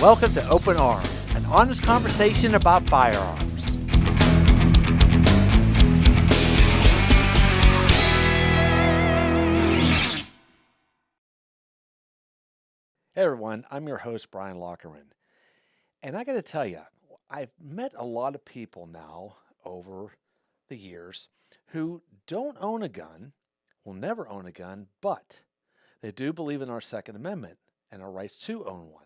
Welcome to Open Arms, an honest conversation about firearms. Hey everyone, I'm your host, Brian Lockerman. And I got to tell you, I've met a lot of people now over the years who don't own a gun, will never own a gun, but they do believe in our Second Amendment and our rights to own one.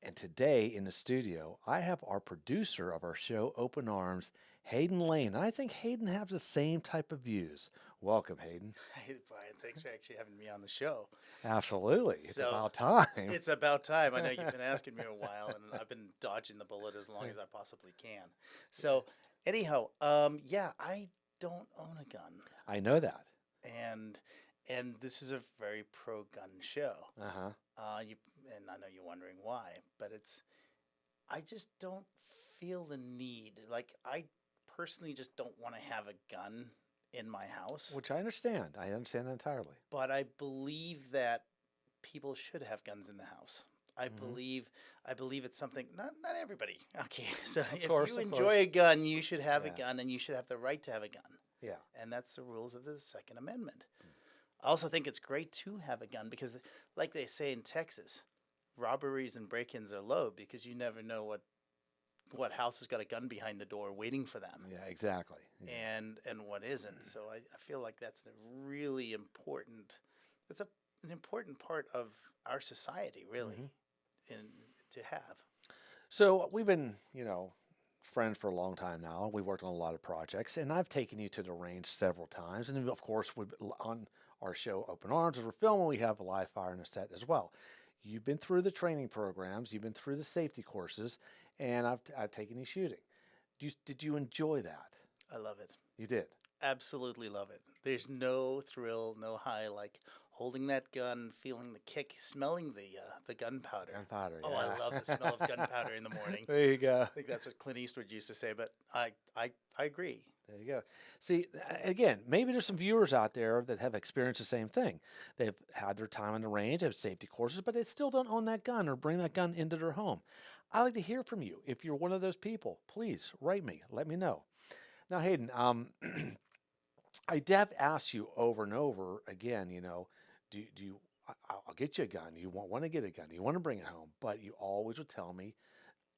And today in the studio, I have our producer of our show, Open Arms, Haydon Lane. And I think Hayden has the same type of views. Welcome, Hayden. Hey, Brian, thanks for actually having me on the show. Absolutely. It's So, about time. It's about time. I know you've been asking me a while, and I've been dodging the bullet as long as I possibly can. So, anyhow, yeah, I don't own a gun, I know that. and this is a very pro-gun show. Uh-huh. And I know you're wondering why, but I just don't feel the need. Like, I personally just don't want to have a gun in my house. Which I understand. I understand that entirely. But I believe that people should have guns in the house. I Mhm. believe it's something not everybody. Okay. So if course, you of enjoy a gun, you should have a Yeah. gun and you should have the right to have a gun. Yeah. And that's the rules of the Second Amendment. I also think it's great to have a gun because like they say in Texas, robberies and break-ins are low because you never know what house has got a gun behind the door waiting for them. Yeah, exactly. Yeah. And what isn't. So I feel like that's a really important. It's an important part of our society, really, in to have. So we've been, friends for a long time now. We've worked on a lot of projects, and I've taken you to the range several times. And of course, on our show, Open Arms, as we're filming, we have a live fire in a set as well. You've been through the training programs, you've been through the safety courses, and I've taken you shooting. Did you enjoy that? I love it. You did. Absolutely love it. There's no thrill, no high like holding that gun, feeling the kick, smelling the gunpowder. Gunpowder. Oh, Yeah. I love the smell of gunpowder in the morning. There you go. I think that's what Clint Eastwood used to say, but I agree. There you go. See, again, maybe there's some viewers out there that have experienced the same thing. They've had their time on the range, have safety courses, but they still don't own that gun or bring that gun into their home. I'd like to hear from you. If you're one of those people, please write me. Let me know. Now, Hayden, I have asked you over and over again, do you, I'll get you a gun. You want to get a gun. You want to bring it home, but you always would tell me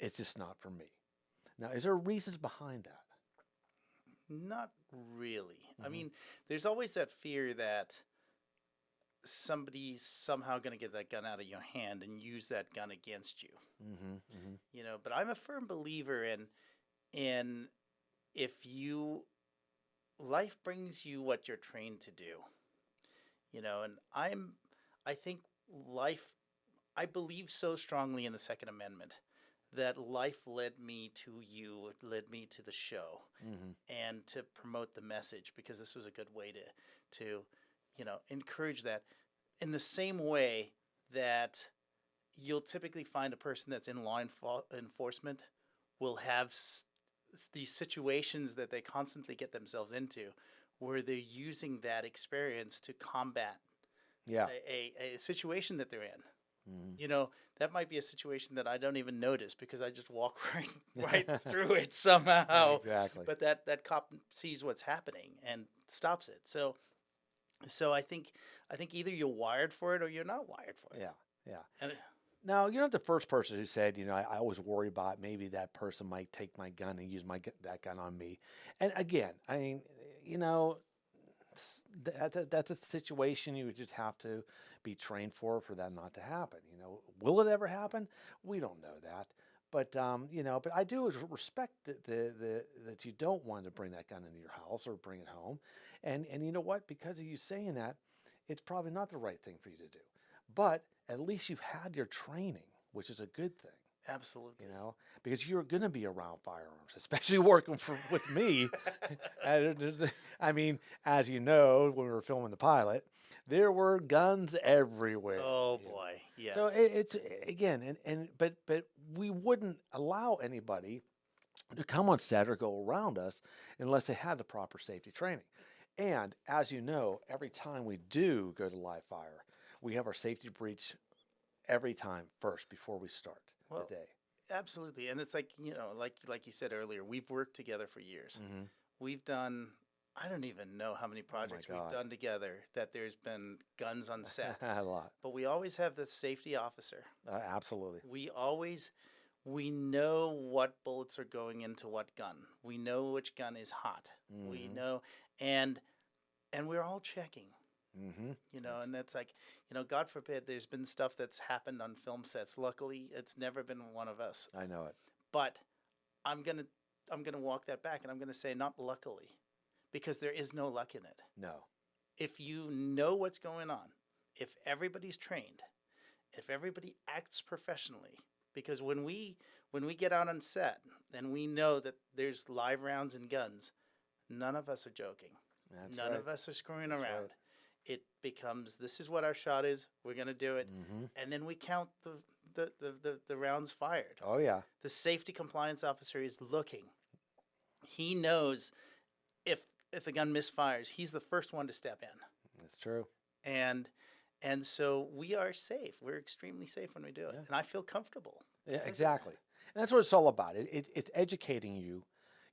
it's just not for me. Now, is there reasons behind that? Not really. I mean, there's always that fear that somebody's somehow going to get that gun out of your hand and use that gun against you. But I'm a firm believer in if you life brings you what you're trained to do. And I think life I believe so strongly in the Second Amendment that life led me to you, it led me to the show, and to promote the message because this was a good way to encourage that. In the same way that you'll typically find a person that's in law enforcement will have these situations that they constantly get themselves into where they're using that experience to combat a situation that they're in. That might be a situation that I don't even notice because I just walk right through it somehow. Exactly. But that cop sees what's happening and stops it. So I think either you're wired for it or you're not wired for it. Yeah. And Now, you're not the first person who said, I always worry about maybe that person might take my gun and use that gun on me. And again, I mean, that's a situation you would just have to be trained for that not to happen. Will it ever happen? We don't know that. But but I do respect that you don't want to bring that gun into your house or bring it home. And you know what? Because of you saying that, it's probably not the right thing for you to do. But at least you've had your training, which is a good thing. absolutely. Because you're going to be around firearms, especially working with me. I mean, as you know, when we were filming the pilot, there were guns everywhere. Oh boy, yes. So it's again, but we wouldn't allow anybody to come on set or go around us unless they had the proper safety training. And as you know, every time we do go to live fire, we have our safety breach every time first before we start Well, the day. absolutely. And it's like, like you said earlier, we've worked together for years. We've done, I don't even know how many Oh my projects we've God. done together that there's been guns on set. A lot. But we always have the safety officer. Absolutely. We know what bullets are going into what gun. We know which gun is hot. We know, and we're all checking. And that's like, God forbid, there's been stuff that's happened on film sets. Luckily, it's never been one of us. I know it. But I'm gonna walk that back, and I'm gonna say not luckily, because there is no luck in it. No. If you know what's going on, if everybody's trained, if everybody acts professionally, because when we get out on set and we know that there's live rounds and guns, none of us are joking. None of us are screwing around. Right. It becomes, this is what our shot is. We're gonna do it, and then we count the rounds fired. Oh yeah. The safety compliance officer is looking. He knows if the gun misfires, he's the first one to step in. That's true. And so we are safe. We're extremely safe when we do it, and I feel comfortable. Yeah, exactly. And that's what it's all about. It's educating you,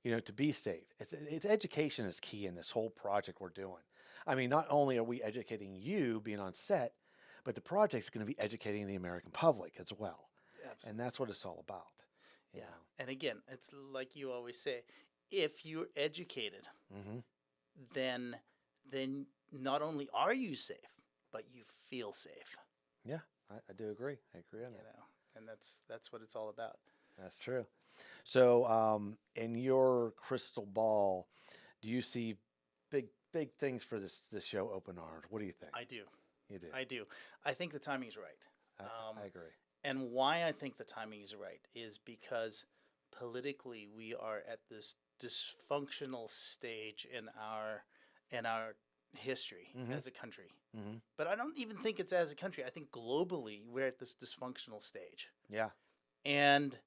to be safe. It's education is key in this whole project we're doing. I mean, not only are we educating you being on set, but the project's going to be educating the American public as well. Absolutely. And that's what it's all about. Yeah. And again, it's like you always say, if you're educated, then not only are you safe, but you feel safe. Yeah, I do agree. I agree on that. And that's what it's all about. That's true. So, in your crystal ball, do you see big things for this show, Open Arms? What do you think? I do. You do. I do. I think the timing's right. I agree. And why I think the timing is right is because politically we are at this dysfunctional stage in our history as a country. But I don't even think it's as a country. I think globally we're at this dysfunctional stage. Yeah. And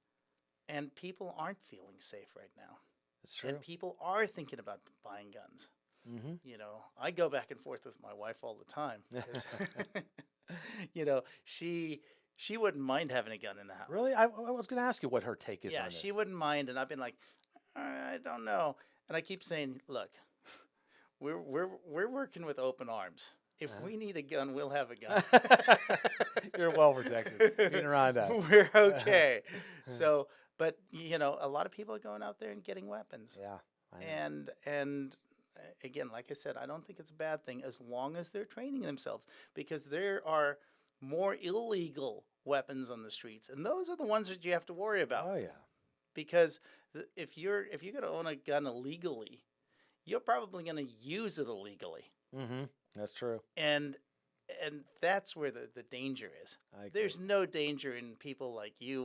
people aren't feeling safe right now. That's true. And people are thinking about buying guns. I go back and forth with my wife all the time. She wouldn't mind having a gun in the house. Really? I was going to ask you what her take is on Yeah, this. she wouldn't mind, and I've been like, I don't know. And I keep saying, look, we're working with Open Arms. If we need a gun, we'll have a gun. You're well protected. Being around us. We're okay. So, but a lot of people are going out there and getting weapons. Yeah. I know. And again, like I said, I don't think it's a bad thing as long as they're training themselves, because there are more illegal weapons on the streets, and those are the ones that you have to worry about. Oh yeah. Because if you're going to own a gun illegally, you're probably going to use it illegally. That's true. And that's where the danger is. There's no danger in people like you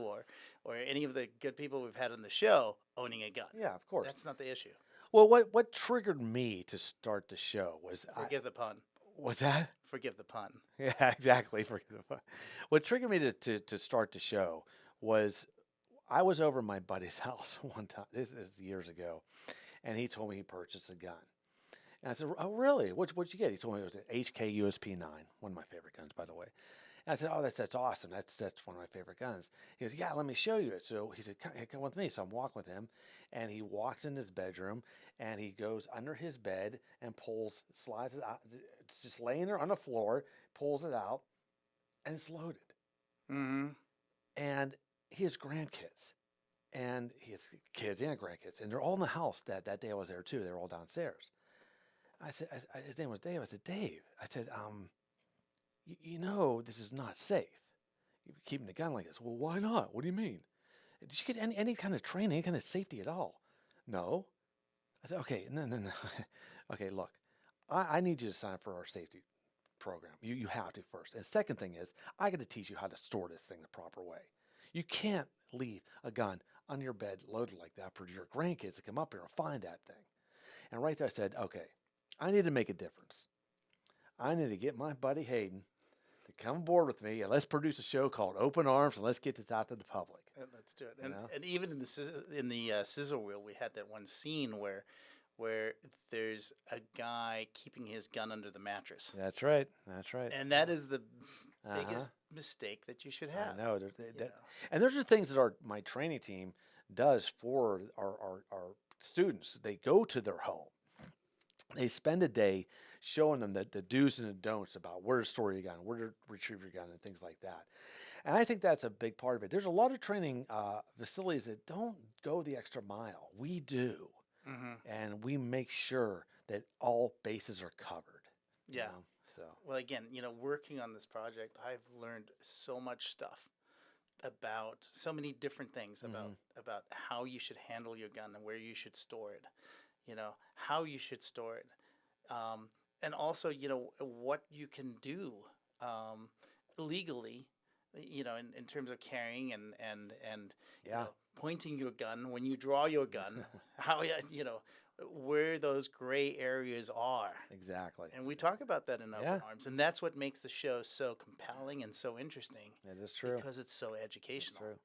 or any of the good people we've had on the show owning a gun. Yeah, of course. That's not the issue. Well, what triggered me to start the show was Forgive the pun. What's that? Forgive the pun. Yeah, exactly. Forgive the pun. What triggered me to start the show was I was over at my buddy's house one time. This is years ago, and he told me he purchased a gun. And I said, "Oh, really? What'd you get?" He told me it was an HK USP 9, one of my favorite guns, by the way. And I said, "Oh, that's awesome. That's one of my favorite guns." He goes, "Yeah, let me show you it." So he said, "Come with me." So I'm walking with him, and he walks in his bedroom, and he goes under his bed and slides it out. It's just laying there on the floor, pulls it out, and it's loaded. And he has grandkids, and he has kids and grandkids, and they're all in the house that day I was there too. They were all downstairs. I said, his name was Dave. I said, "Dave," I said, this is not safe. You're keeping the gun like this. Well, why not? What do you mean? Did you get any kind of training, any kind of safety at all? No. I said, okay, no. Okay, look, I need you to sign up for our safety program. You have to first. And second thing is, I got to teach you how to store this thing the proper way. You can't leave a gun on your bed loaded like that for your grandkids to come up here and find that thing. And right there I said, okay, I need to make a difference. I need to get my buddy Hayden to come aboard with me, and let's produce a show called Open Arms, and let's get this out to the public. And let's do it. And even in the scissor wheel, we had that one scene where there's a guy keeping his gun under the mattress. That's right. And that is biggest mistake that you should have. I know. You know. And those are things that my training team does for our students. They go to their home. They spend a day showing them the do's and the don'ts about where to store your gun, where to retrieve your gun, and things like that. And I think that's a big part of it. There's a lot of training facilities that don't go the extra mile. We do. And we make sure that all bases are covered. you Yeah. know, So, Well, again, working on this project, I've learned so much stuff about so many different things about how you should handle your gun and where you should store it. How you should store it, and also what you can do legally. In terms of carrying and yeah, pointing your gun when you draw your gun, how where those gray areas are. exactly. And we talk about that in Open Yeah. Arms, and that's what makes the show so compelling and so interesting It is true. because it's so It's educational. true.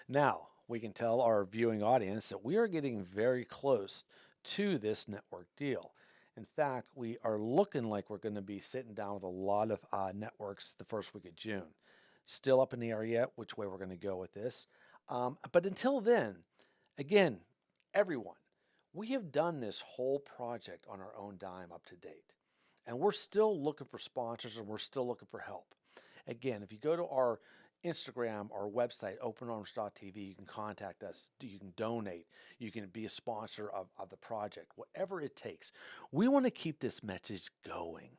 Now, we can tell our viewing audience that we are getting very close to this network deal. In fact, we are looking like we're going to be sitting down with a lot of networks the first week of June. Still up in the air yet which way we're going to go with this. But until then, again, everyone, we have done this whole project on our own dime up to date. And we're still looking for sponsors and we're still looking for help. Again, if you go to our Instagram, our website, openarms.tv, you can contact us, you can donate, you can be a sponsor of the project, whatever it takes. We want to keep this message going.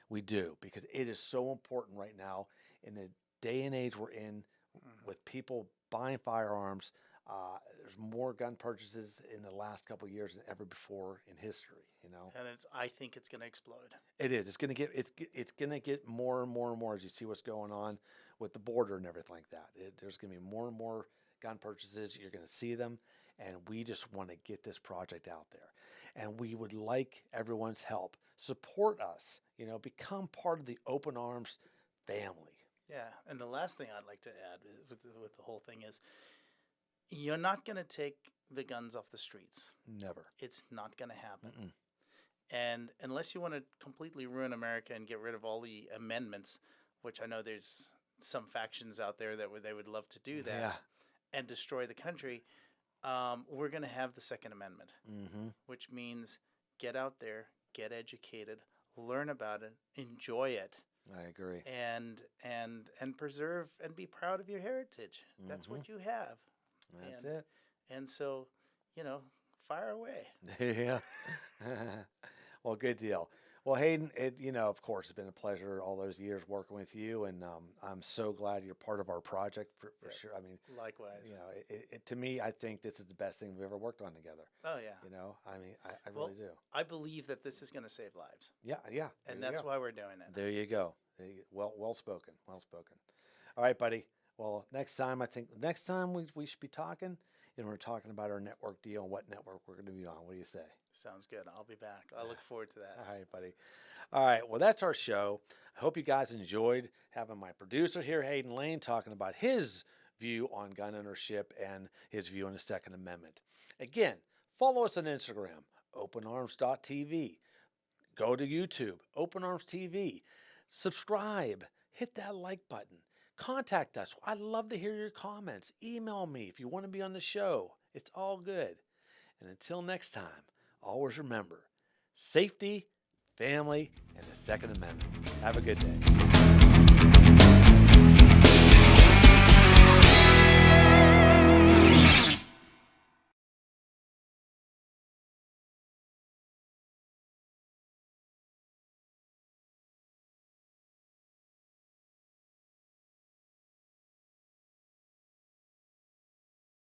We do, because it is so important right now in the day and age we're in with people buying firearms. There's more gun purchases in the last couple of years than ever before in history. And I think it's going to explode. It is. It's going to get more and more and more as you see what's going on with the border and everything like that. There's going to be more and more gun purchases. You're going to see them, and we just want to get this project out there. And we would like everyone's help. Support us. Become part of the Open Arms family. Yeah, and the last thing I'd like to add with the whole thing is, you're not going to take the guns off the streets. Never. It's not going to happen. Mm-mm. And unless you want to completely ruin America and get rid of all the amendments, which I know there's some factions out there that they would love to do that Yeah. and destroy the country, we're going to have the Second Amendment, which means get out there, get educated, learn about it, enjoy it, I agree. and preserve and be proud of your heritage. That's what you have. That's and, it. And so, fire away. Yeah. Well, good deal. Well, Hayden, of course, it's been a pleasure all those years working with you, and I'm so glad you're part of our project for sure. I mean, Likewise. To me, I think this is the best thing we've ever worked on together. Oh, yeah. I mean, I really do. I believe that this is going to save lives. Yeah. And that's why we're doing it. There you go. Well spoken. Well spoken. All right, buddy. Well, next time we should be talking, and we're talking about our network deal and what network we're going to be on. What do you say? Sounds good. I'll be back. I look forward to that. All right, buddy. All right. Well, that's our show. I hope you guys enjoyed having my producer here, Haydon Lane, talking about his view on gun ownership and his view on the Second Amendment. Again, follow us on Instagram, openarms.tv. Go to YouTube, Open Arms TV. Subscribe. Hit that like button. Contact us. I'd love to hear your comments. Email me if you want to be on the show. It's all good. And until next time, always remember, safety, family, and the Second Amendment. Have a good day.